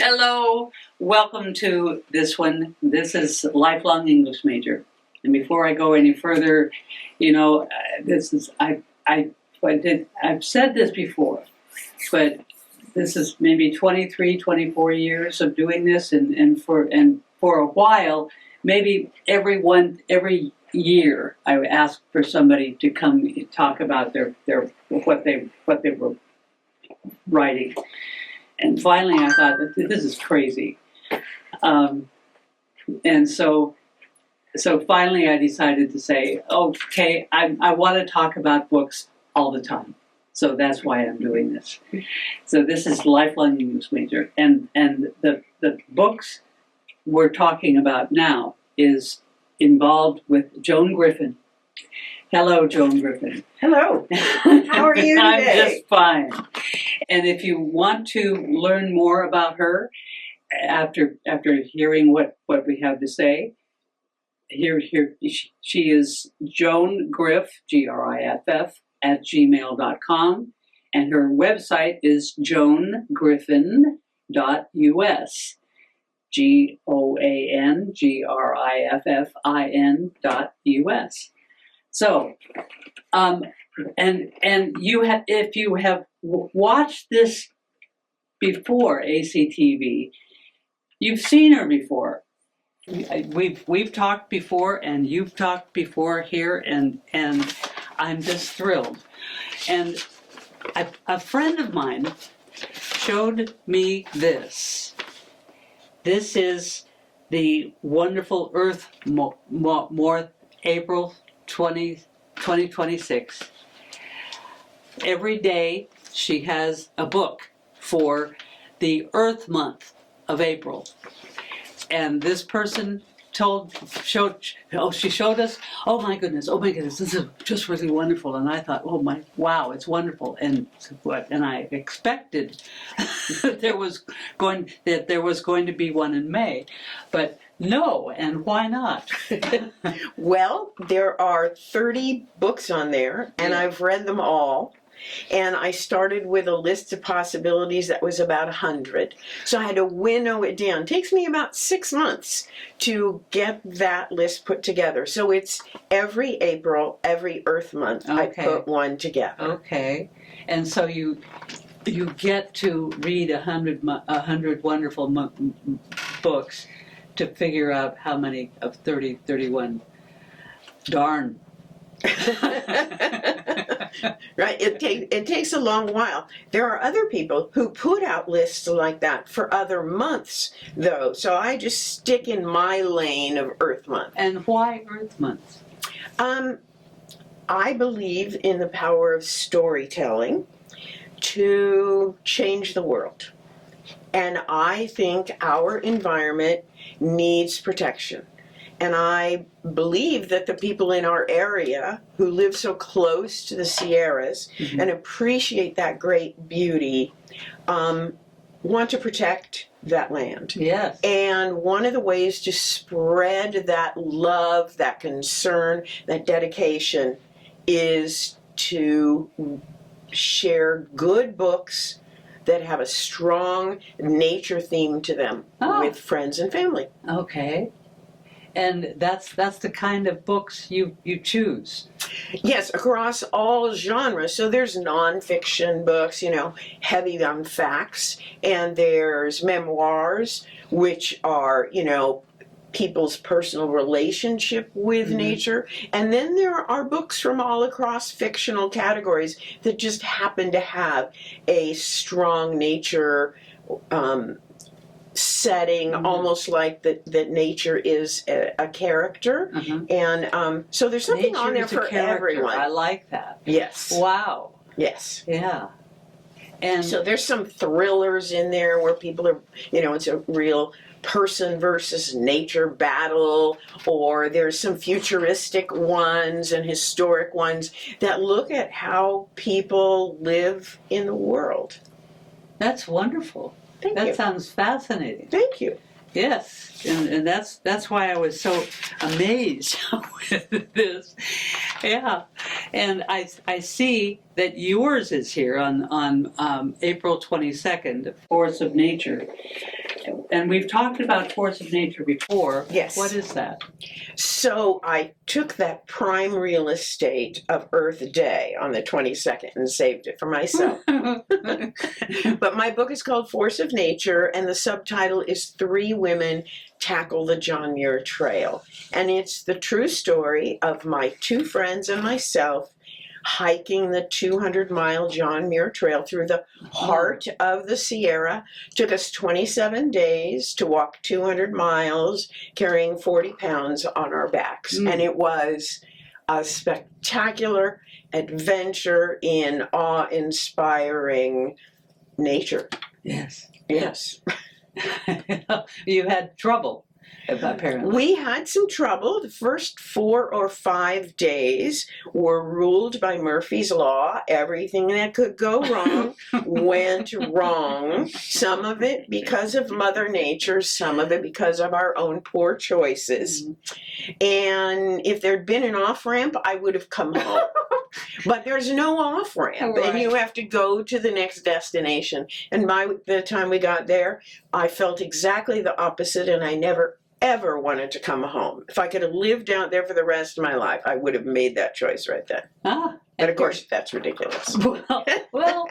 Hello, welcome to this one. This is Lifelong English Major. And before I go any further, this is I've said this before, but this is maybe 23, 24 years of doing this, and for a while, maybe every year I would ask for somebody to come talk about their what they were writing. And finally I thought, this is crazy. And so finally I decided to say, okay, I want to talk about books all the time. So that's why I'm doing this. So this is Lifelong English Major. And the books we're talking about now is involved with Joan Griffin. Hello, Joan Griffin. Hello. How are you today? I'm just fine. And if you want to learn more about her after hearing what we have to say, here she is Joan Griff, Griff, @gmail.com, and her website is joangriffin.us, GOANGRIFFIN.US. So, and you have, if you have watched this before ACTV, you've seen her before. We've talked before, and you've talked before here, and I'm just thrilled. And a friend of mine showed me this. This is the wonderful Earth Moth, April 2026. Every day she has a book for the Earth month of April. And this person she showed us, oh my goodness, this is just really wonderful. And I thought, wow, it's wonderful. And I expected that there was going to be one in May, but no. And why not? Well, there are 30 books on there, and I've read them all. And I started with a list of possibilities that was about 100. So I had to winnow it down. It takes me about 6 months to get that list put together. So it's every April, every Earth month, okay. I put one together. Okay. And so you get to read 100 wonderful books to figure out how many of 31. Darn. Right, it takes a long while. There are other people who put out lists like that for other months, though. So I just stick in my lane of Earth Month. And why Earth Month? I believe in the power of storytelling to change the world. And I think our environment needs protection. And I believe that the people in our area who live so close to the Sierras and appreciate that great beauty want to protect that land. Yes. And one of the ways to spread that love, that concern, that dedication is to share good books that have a strong nature theme to them with friends and family. Okay. And that's the kind of books you choose. Yes, across all genres. So there's nonfiction books, heavy on facts, and there's memoirs, which are, people's personal relationship with nature. And then there are books from all across fictional categories that just happen to have a strong nature setting, almost like that nature is a character. And so there's something nature on there for everyone. I like that. Yes. Wow. Yes. Yeah. And so there's some thrillers in there where people are, it's a real person versus nature battle, or there's some futuristic ones and historic ones that look at how people live in the world. That's wonderful. Thank you. That sounds fascinating. Thank you. Yes, and that's why I was so amazed with this. Yeah, and I see that yours is here on April 22nd, Force of Nature, And we've talked about Force of Nature before. Yes. What is that? So I took that prime real estate of Earth Day on the 22nd and saved it for myself. But my book is called Force of Nature, and the subtitle is 3 Women Tackle the John Muir Trail. And it's the true story of my 2 friends and myself hiking the 200-mile John Muir Trail through the heart of the Sierra. Took us 27 days to walk 200 miles, carrying 40 pounds on our backs. And it was a spectacular adventure in awe-inspiring nature. Yes. Yes. You had trouble, apparently. We had some trouble. The first 4 or 5 days were ruled by Murphy's Law. Everything that could go wrong went wrong. Some of it because of Mother Nature, some of it because of our own poor choices. And if there'd been an off-ramp, I would have come home. But there's no off-ramp, Right. and you have to go to the next destination. And by the time we got there, I felt exactly the opposite, and I never, ever wanted to come home. If I could have lived out there for the rest of my life, I would have made that choice right then. But of course, that's ridiculous. Well,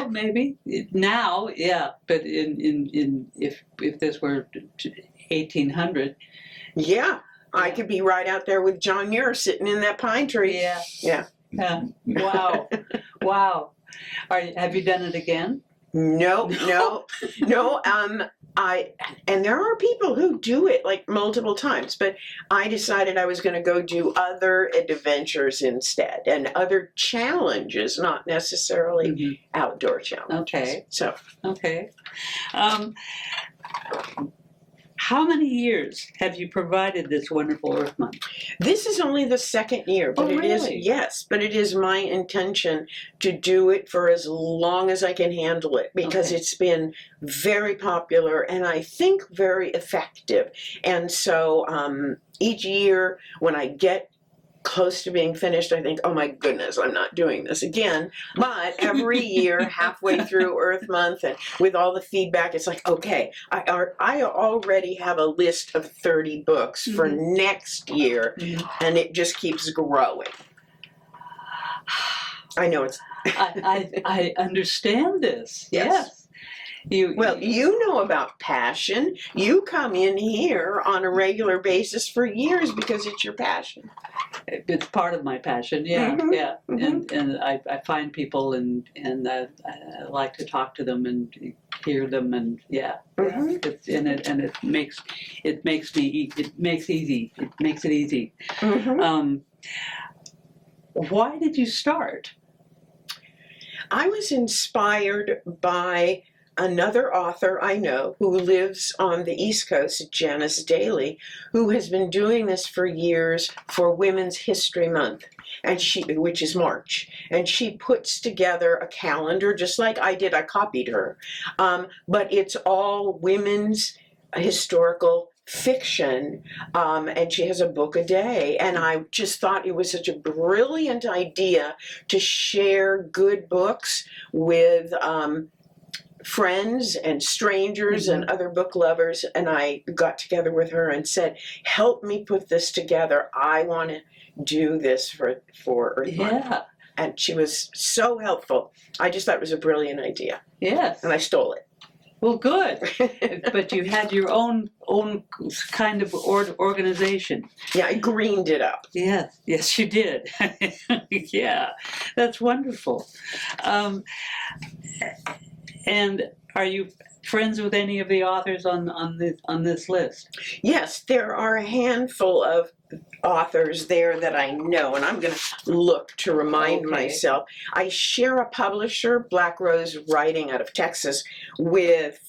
maybe now, yeah. But if this were 1800, Yeah, I could be right out there with John Muir sitting in that pine tree. Yeah. Wow. Wow. Have you done it again? No. And there are people who do it like multiple times, but I decided I was going to go do other adventures instead and other challenges, not necessarily outdoor challenges. Okay. So. Okay. How many years have you provided this wonderful Earth Month? This is only the 2nd year, but Oh, really? but it is my intention to do it for as long as I can handle it, because it's been very popular and I think very effective. And so each year when I get close to being finished, I think, oh my goodness, I'm not doing this again. But every year, halfway through Earth Month, and with all the feedback, it's like, okay, I already have a list of 30 books for next year, and it just keeps growing. I know it's... I understand this. Yes. You know about passion. You come in here on a regular basis for years because it's your passion. It's part of my passion, yeah. And I find people and I like to talk to them and hear them, and it's in it, and it makes it easy. Why did you start? I was inspired by another author I know who lives on the East Coast, Janice Daly, who has been doing this for years for Women's History Month, which is March. And she puts together a calendar, just like I did. I copied her. But it's all women's historical fiction, and she has a book a day, and I just thought it was such a brilliant idea to share good books with friends and strangers and other book lovers. And I got together with her and said, help me put this together. I want to do this for Earth Month. And she was so helpful. I just thought it was a brilliant idea. Yes. And I stole it. Well, good. But you had your own kind of organization. Yeah, I greened it up. Yes, you did. Yeah, that's wonderful. And are you friends with any of the authors on this list? Yes, there are a handful of authors there that I know, and I'm going to look to remind myself. I share a publisher, Black Rose Writing out of Texas, with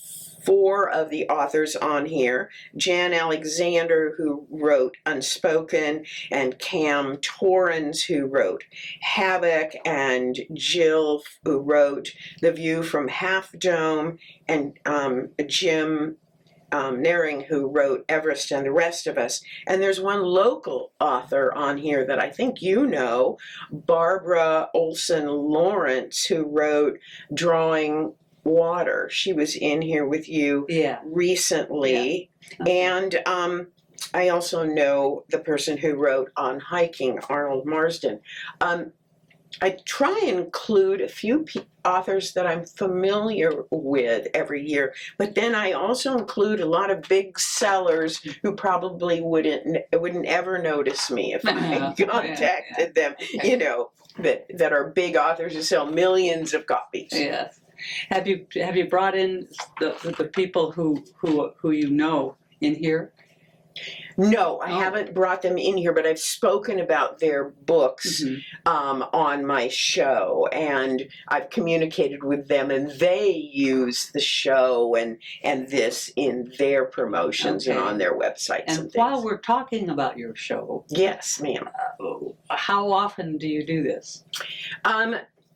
4 of the authors on here. Jan Alexander, who wrote Unspoken, and Cam Torrens, who wrote Havoc, and Jill, who wrote The View from Half Dome, and Jim Naring, who wrote Everest and the Rest of Us. And there's one local author on here that I think you know, Barbara Olson Lawrence, who wrote Drawing water. She was in here with you recently. Yeah. Okay. And I also know the person who wrote on hiking, Arnold Marsden. I try and include a few authors that I'm familiar with every year, but then I also include a lot of big sellers who probably wouldn't ever notice me if I contacted them. Okay. You know, that are big authors who sell millions of copies. Yes. Have you brought in the people who you know in here? No, I haven't brought them in here, but I've spoken about their books on my show, and I've communicated with them, and they use the show and this in their promotions and on their websites and things. While we're talking about your show, yes, ma'am. How often do you do this?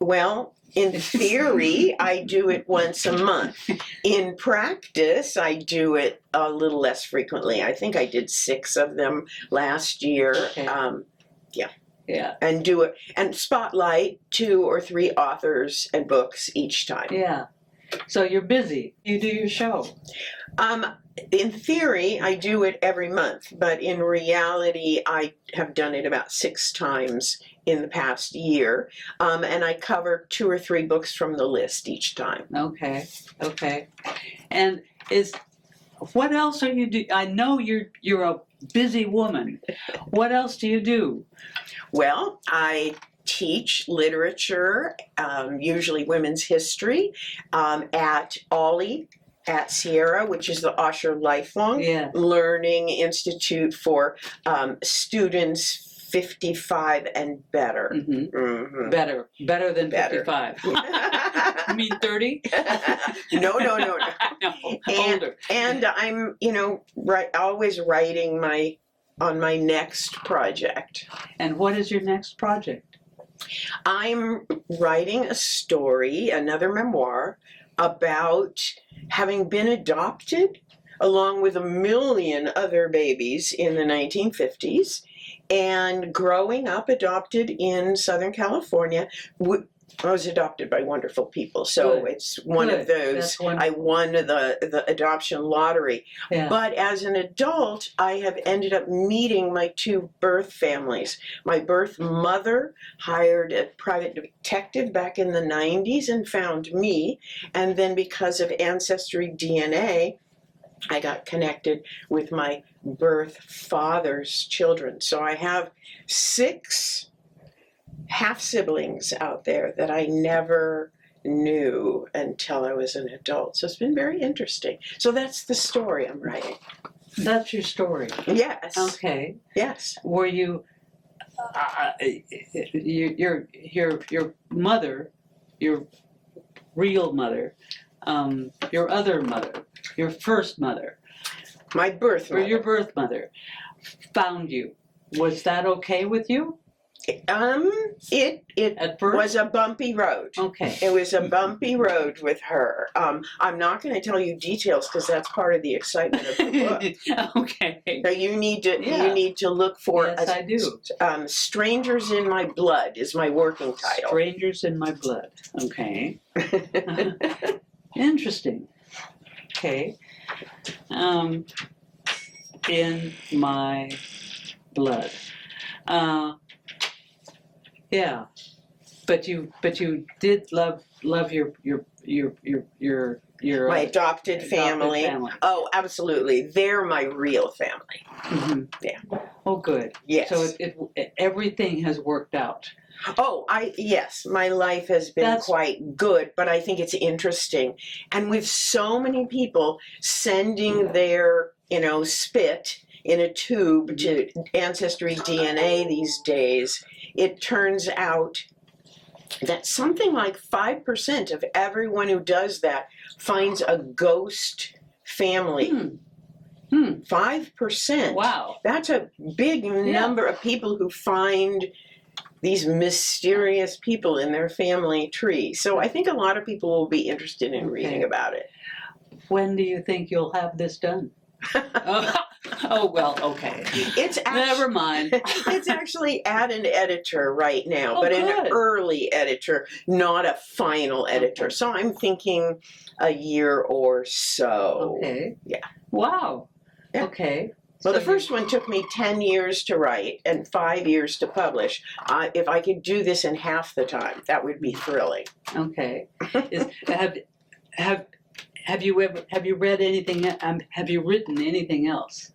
Well, in theory, I do it once a month. In practice, I do it a little less frequently. I think I did 6 of them last year. Okay. Yeah. And do it and spotlight 2 or 3 authors and books each time. Yeah. So you're busy. You do your show. In theory, I do it every month, but in reality, I have done it about 6 times in the past year, and I cover 2 or 3 books from the list each time. Okay. And what else are you do? I know you're a busy woman. What else do you do? Well, I teach literature, usually women's history, at Ollie at Sierra, which is the Osher Lifelong Learning Institute for students 55 and better. Better than 55. You mean 30? No. No, older. And I'm, always writing on my next project. And what is your next project? I'm writing a story, another memoir, about having been adopted along with a million other babies in the 1950s and growing up adopted in Southern California. I was adopted by wonderful people, so it's one of those. I won the adoption lottery. Yeah. But as an adult, I have ended up meeting my 2 birth families. My birth mother hired a private detective back in the 90s and found me, and then because of Ancestry DNA, I got connected with my birth father's children. So I have 6 half-siblings out there that I never knew until I was an adult. So it's been very interesting. So that's the story I'm writing. That's your story? Yes. Okay. Yes. Were you, your mother, your real mother, your other mother, your first mother, my birth mother, or your birth mother, found you. Was that okay with you? It was a bumpy road. Okay. It was a bumpy road with her. I'm not going to tell you details because that's part of the excitement of the book. Okay. So you need to look for. Yes, I do. Strangers in My Blood is my working title. Strangers in My Blood. Okay. Interesting. Okay. In My Blood. Yeah, but you did love your my adopted family. Oh, absolutely, they're my real family. Mm-hmm. Yeah. Oh, good. Yes. So everything has worked out. Oh, yes, my life has been quite good, but I think it's interesting, and with so many people sending their spit in a tube to Ancestry DNA these days, it turns out that something like 5% of everyone who does that finds a ghost family. 5%. Wow. That's a big number of people who find these mysterious people in their family tree. So I think a lot of people will be interested in reading about it. When do you think you'll have this done? Oh, well, okay. Never mind. It's actually at an editor right now, but an early editor. editor, not a final editor. Okay. So I'm thinking a year or so. Okay. Yeah. Wow. Yeah. Okay. Well, So the first one took me 10 years to write and 5 years to publish. If I could do this in half the time, that would be thrilling. Okay. Have you read anything? Have you written anything else?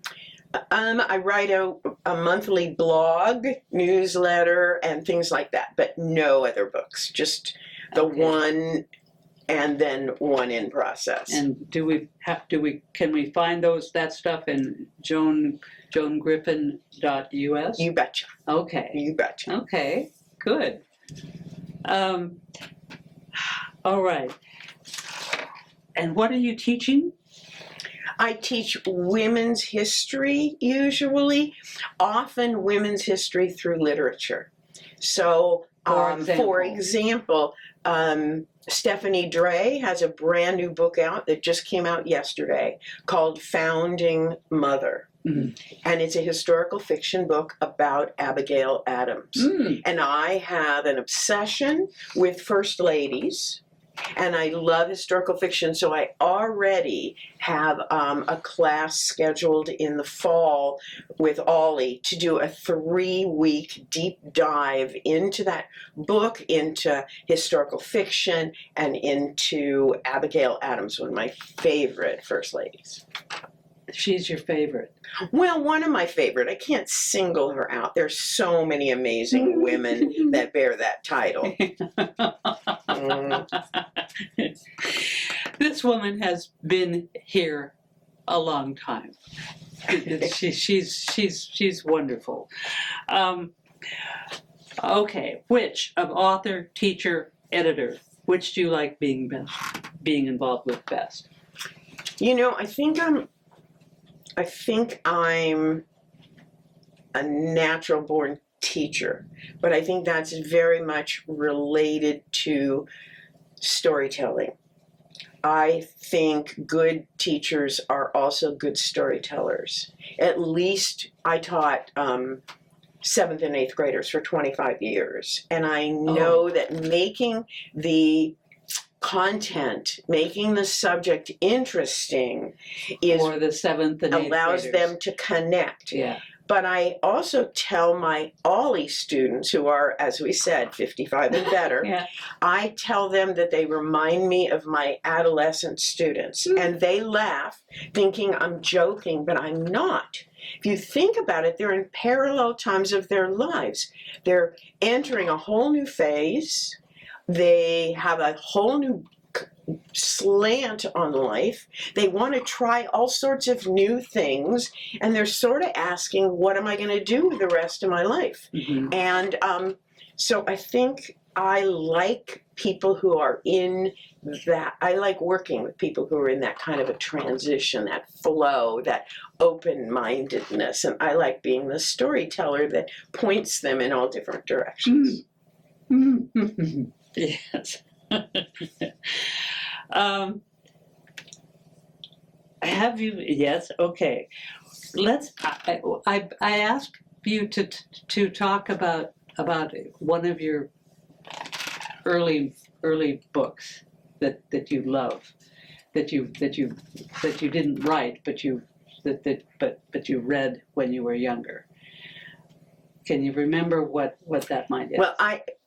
I write a monthly blog, newsletter, and things like that, but no other books. Just the one, and then one in process. And can we find that stuff in joangriffin.us? You betcha. Okay. You betcha. Okay. Good. All right. And what are you teaching? I teach women's history usually, often women's history through literature. So, for example, Stephanie Dre has a brand new book out that just came out yesterday called Founding Mother. Mm-hmm. And it's a historical fiction book about Abigail Adams. Mm. And I have an obsession with first ladies. And I love historical fiction, so I already have a class scheduled in the fall with Ollie to do a 3-week deep dive into that book, into historical fiction, and into Abigail Adams, one of my favorite first ladies. She's your favorite. Well, one of my favorite. I can't single her out. There's so many amazing women that bear that title. This woman has been here a long time. She's wonderful. Okay, which of author, teacher, editor, which do you like being involved with best? You know, I think I'm a natural born teacher, but I think that's very much related to storytelling. I think good teachers are also good storytellers. At least I taught 7th and 8th graders for 25 years, and I know that making the content, making the subject interesting is for the 7th and 8th allows graders. them to connect. Yeah. But I also tell my Ollie students, who are, as we said, 55 and better, Yeah. I tell them that they remind me of my adolescent students. And they laugh, thinking I'm joking, but I'm not. If you think about it, they're in parallel times of their lives. They're entering a whole new phase. They have a whole new slant on life. They want to try all sorts of new things, and they're sort of asking, what am I going to do with the rest of my life? Mm-hmm. And so I think I like people who are in that. I like working with people who are in that kind of a transition, that flow, that open-mindedness, and I like being the storyteller that points them in all different directions. Mm-hmm. Yes. Have you? Yes. Okay. Let's. I asked you to talk about one of your early books that you love, that you didn't write, but you read when you were younger. Can you remember what that might be? Well,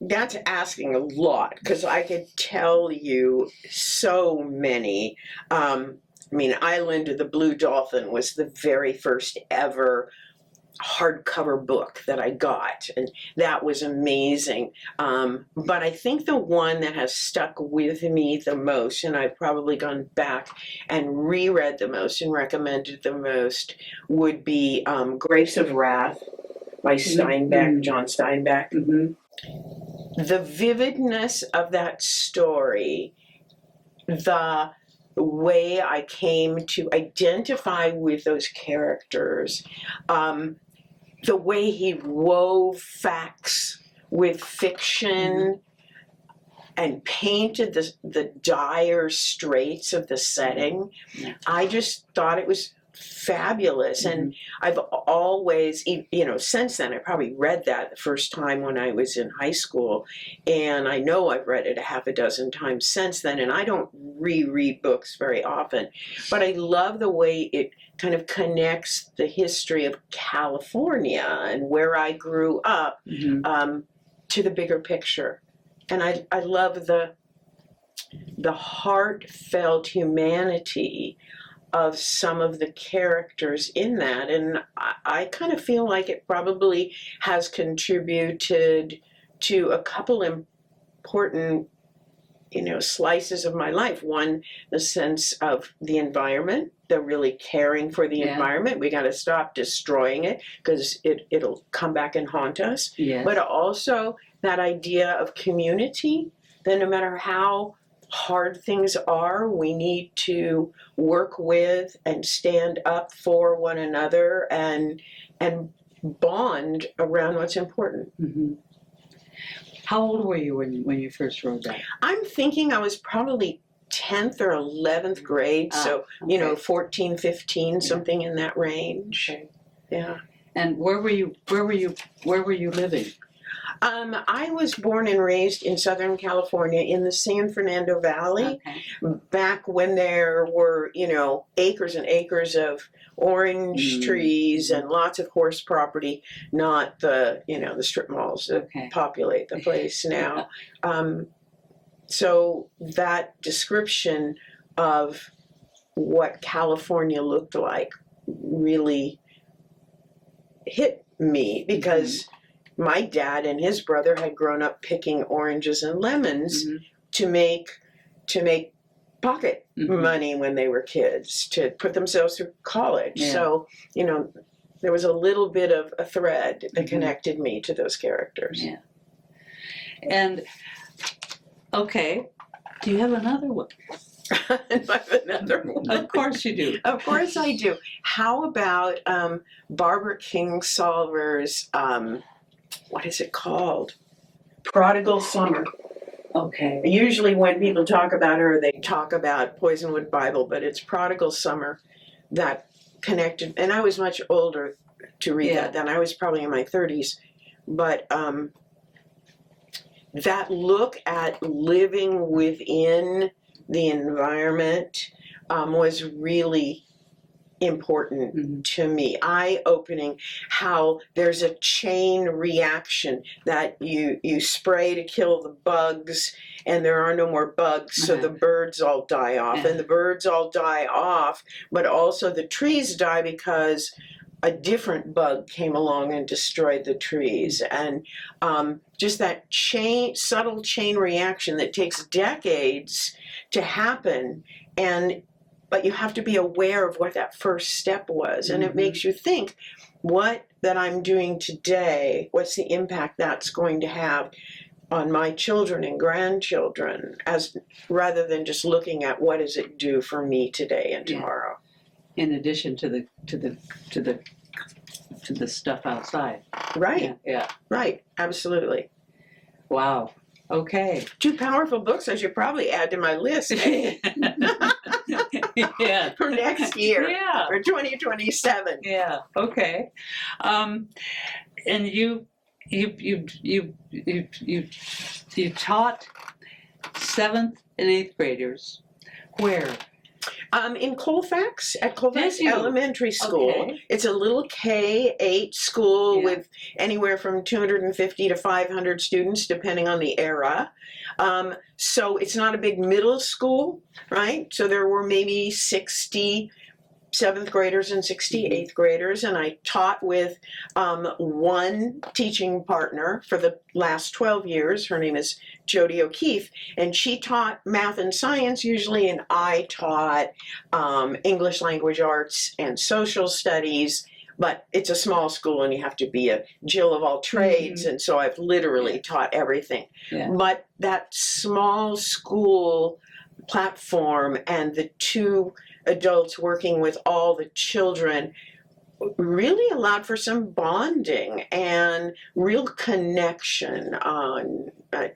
that's asking a lot, because I could tell you so many. Island of the Blue Dolphin was the very first ever hardcover book that I got, and that was amazing. But I think the one that has stuck with me the most, and I've probably gone back and reread the most and recommended the most, would be Grapes of Wrath by Steinbeck, John Steinbeck. Mm-hmm. The vividness of that story, the way I came to identify with those characters, the way he wove facts with fiction and painted the dire straits of the setting. I just thought it was fabulous. And I've always, since then, I probably read that the first time when I was in high school. And I know I've read it a half a dozen times since then. And I don't reread books very often. But I love the way it kind of connects the history of California and where I grew up to the bigger picture. And I love the heartfelt humanity of some of the characters in that. And I kind of feel like it probably has contributed to a couple important, slices of my life. One, the sense of the environment, the really caring for the environment. We got to stop destroying it because it'll come back and haunt us. Yes. But also that idea of community, that no matter how hard things are, we need to work with and stand up for one another and bond around what's important. How old were you when you first wrote that? I'm thinking I was probably 10th or 11th grade, so 14, 15, something in that range. Okay. Yeah. And where were you living? I was born and raised in Southern California in the San Fernando Valley, back when there were, acres and acres of orange trees and lots of horse property, not the, the strip malls that populate the place now. So that description of what California looked like really hit me because my dad and his brother had grown up picking oranges and lemons to make pocket money when they were kids, to put themselves through college. Yeah. So, there was a little bit of a thread that connected me to those characters. Yeah. And, okay, do you have another one? I have another one. Of course you do. Of course I do. How about Barbara Kingsolver's, what is it called? Prodigal Summer. Okay. Usually when people talk about her, they talk about Poisonwood Bible, but it's Prodigal Summer that connected. And I was much older to read that then. I was probably in my 30s. But that look at living within the environment was really important to me. Eye-opening how there's a chain reaction that you spray to kill the bugs and there are no more bugs, so the birds all die off. And the birds all die off, but also the trees die because a different bug came along and destroyed the trees. And just that subtle chain reaction that takes decades to happen, but you have to be aware of what that first step was. And it makes you think, what that I'm doing today, what's the impact that's going to have on my children and grandchildren, rather than just looking at what does it do for me today and tomorrow. In addition to the stuff outside. Right. Yeah. Right. Absolutely. Wow. Okay. 2 powerful books I should probably add to my list. Yeah. For next year. Yeah. For 2027. Yeah. Okay. And you taught 7th and 8th graders. Where? In Colfax, at Colfax Elementary School. Okay. It's a little K-8 school with anywhere from 250 to 500 students, depending on the era. So it's not a big middle school, right? So there were maybe 60 7th graders and 60 8th graders, and I taught with one teaching partner for the last 12 years. Her name is Jody O'Keefe, and she taught math and science usually, and I taught English language arts and social studies. But it's a small school, and you have to be a Jill of all trades, and so I've literally taught everything. Yeah. But that small school platform and the 2 adults working with all the children really allowed for some bonding and real connection.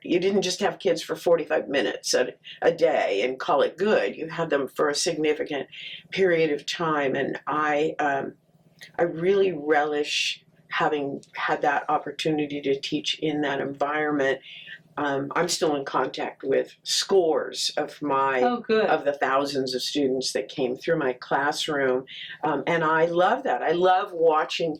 You didn't just have kids for 45 minutes a day and call it good. You had them for a significant period of time, and I really relish having had that opportunity to teach in that environment. I'm still in contact with scores of the thousands of students that came through my classroom, and I love that. I love watching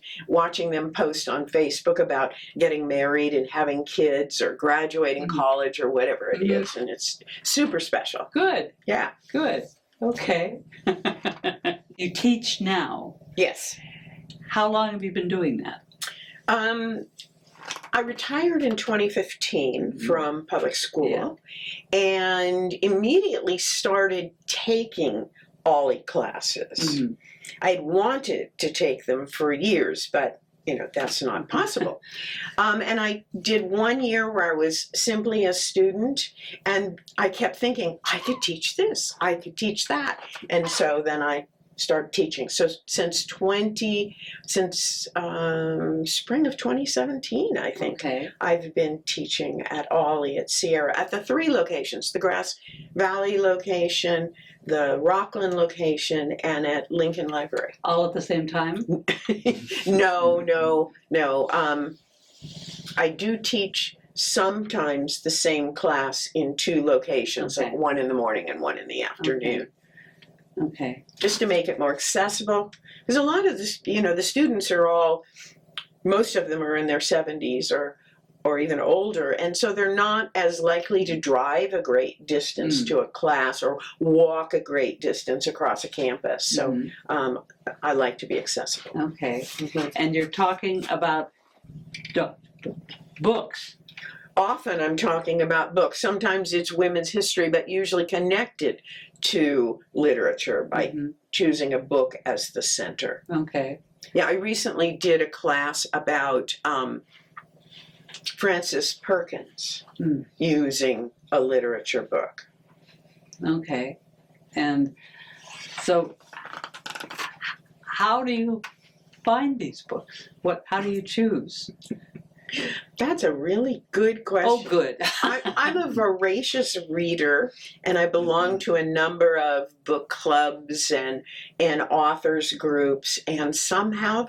them post on Facebook about getting married and having kids or graduating college or whatever it is, and it's super special. Good. Yeah. Good. Okay. You teach now. Yes. How long have you been doing that? I retired in 2015 from public school and immediately started taking OLLI classes. I had wanted to take them for years, but that's not possible. And I did 1 year where I was simply a student, and I kept thinking, I could teach this, I could teach that. And so then I started teaching. So since spring of 2017, I think, I've been teaching at OLLI at Sierra at the 3 locations: the Grass Valley location, the Rockland location, and at Lincoln Library. All at the same time? No. I do teach sometimes the same class in 2 locations, like one in the morning and one in the afternoon. Okay. Just to make it more accessible, because a lot of the students are most of them are in their 70s or even older, and so they're not as likely to drive a great distance to a class or walk a great distance across a campus. So I like to be accessible. Okay. And you're talking about books. Often I'm talking about books. Sometimes it's women's history, but usually connected to literature by choosing a book as the center. Okay. Yeah, I recently did a class about Frances Perkins using a literature book. Okay. And so how do you find these books? How do you choose? That's a really good question. Oh, good. I'm a voracious reader, and I belong to a number of book clubs and authors groups, and somehow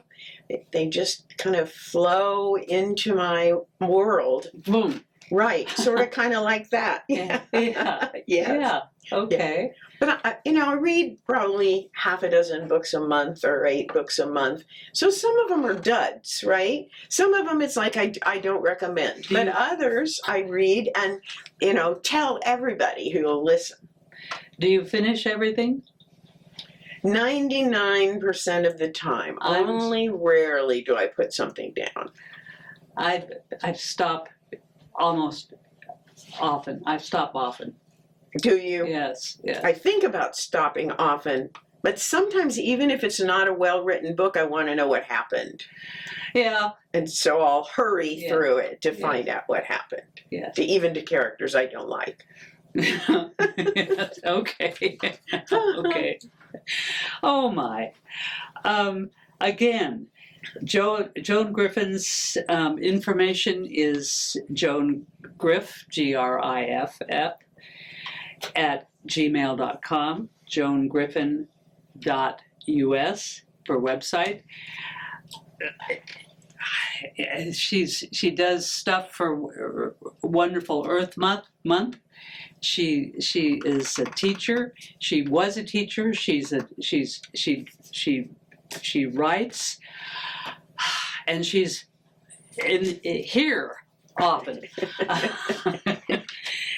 they just kind of flow into my world. Boom. Right, sort of kind of like that. Yeah. Yeah. Okay. Yeah. But I read probably half a dozen books a month or 8 books a month. So some of them are duds, right? Some of them it's like I don't recommend. But others I read and, tell everybody who will listen. Do you finish everything? 99% of the time. Only rarely do I put something down. I stop almost often. I stop often. Do you? Yes. I think about stopping often, but sometimes even if it's not a well-written book, I want to know what happened. Yeah. And so I'll hurry through it to find out what happened. Yes. Even to characters I don't like. Yes. Okay. Okay. Oh my. Again, Joan Griffin's information is Joan Griff, Griff, at gmail.com, joangriffin.us for website. She does stuff for Wonderful Earth Month. She is a teacher. She was a teacher. She writes, and she's in here often.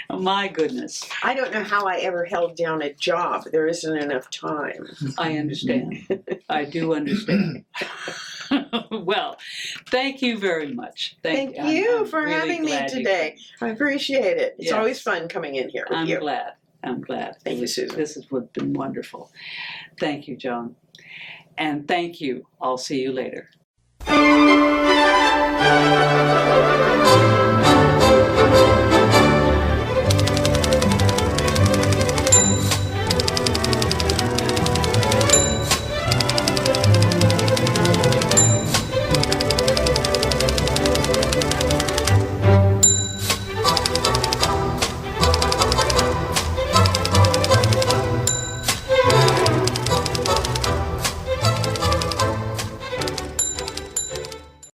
My goodness. I don't know how I ever held down a job. There isn't enough time. I understand. I do understand. Well, thank you very much. Thank you for really having me today. I appreciate it. It's always fun coming in here with you. I'm glad. Thank you, Susan. This has been wonderful. Thank you, Joan. And thank you. I'll see you later.